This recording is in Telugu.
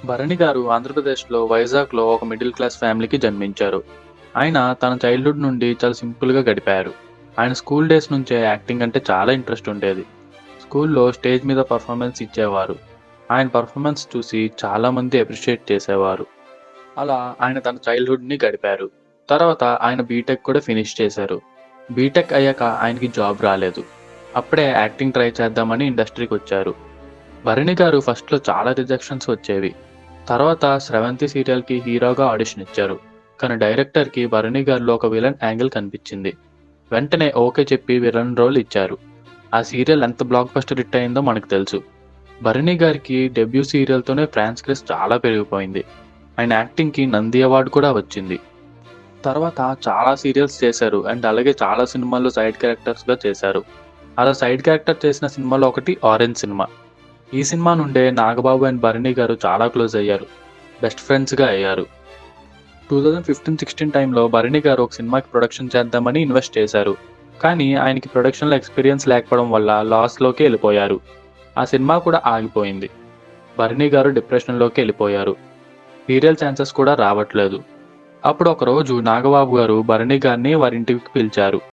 భరణి గారు ఆంధ్రప్రదేశ్‌లో వైజాగ్‌లో ఒక మిడిల్ క్లాస్ ఫ్యామిలీకి జన్మించారు. ఆయన తన చైల్డ్‌హుడ్ నుండి చాలా సింపుల్‌గా గడిపారు. ఆయన స్కూల్ డేస్ నుంచే యాక్టింగ్ అంటే చాలా ఇంట్రెస్ట్ ఉండేది. స్కూల్‌లో స్టేజ్ మీద పెర్ఫార్మన్స్ ఇచ్చేవారు. ఆయన పెర్ఫార్మన్స్ చూసి చాలామంది అప్రిషియేట్ చేసేవారు. అలా ఆయన తన చైల్డ్‌హుడ్‌ని గడిపారు. తర్వాత ఆయన బీటెక్ కూడా ఫినిష్ చేశారు. బీటెక్ అయ్యాక ఆయనకి జాబ్ రాలేదు. అప్పుడే యాక్టింగ్ ట్రై చేద్దామని ఇండస్ట్రీకొచ్చారు. భరణి గారు ఫస్ట్‌లో చాలా రిజెక్షన్స్ వచ్చేవి. తర్వాత 'స్రవంతి' సీరియల్‌కి హీరోగా ఆడిషన్ ఇచ్చారు. కానీ డైరెక్టర్‌కి భరణి గారిలో ఒక విలన్ యాంగిల్ కనిపించింది. వెంటనే ఓకే చెప్పి విలన్ రోల్ ఇచ్చారు. ఆ సీరియల్ ఎంత బ్లాక్ బస్టర్ హిట్ అయిందో మనకు తెలుసు. భరణి గారికి డెబ్యూ సీరియల్‌తోనే ఫ్యాన్స్ క్రేజ్ చాలా పెరిగిపోయింది. ఆయన యాక్టింగ్‌కి నంది అవార్డు కూడా వచ్చింది. తర్వాత చాలా సీరియల్స్ చేశారు అండ్ అలాగే చాలా సినిమాల్లో సైడ్ క్యారెక్టర్స్‌గా చేశారు. అలా సైడ్ క్యారెక్టర్ చేసిన సినిమాలో ఒకటి 'ఆరెంజ్' సినిమా. ఈ సినిమా నుండే నాగబాబు అండ్ భరణి గారు చాలా క్లోజ్ అయ్యారు. బెస్ట్ ఫ్రెండ్స్‌గా అయ్యారు. 2015-16 టైంలో భరణి గారు ఒక సినిమాకి ప్రొడక్షన్ చేద్దామని ఇన్వెస్ట్ చేశారు. కానీ ఆయనకి ప్రొడక్షన్‌లో ఎక్స్‌పీరియన్స్ లేకపోవడం వల్ల లాస్‌లోకి ఎళ్ళిపోయారు. ఆ సినిమా కూడా ఆగిపోయింది. భరణి గారు డిప్రెషన్‌లోకి ఎళ్ళిపోయారు. సీరియల్ ఛాన్సెస్ కూడా రావట్లేదు. అప్పుడు ఒకరోజు నాగబాబు గారు భరణి గారిని వారింటికి పిలిచారు.